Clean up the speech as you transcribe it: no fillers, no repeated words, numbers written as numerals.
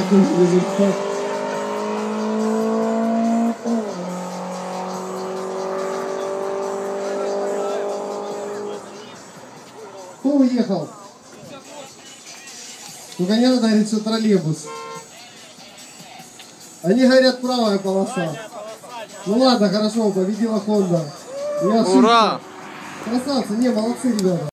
такой результат. Кто уехал? Только не надо говорить, что троллейбус. Они говорят, правая полоса. Ну ладно, хорошо, победила Honda. Ура! Красавцы, не, молодцы, ребята.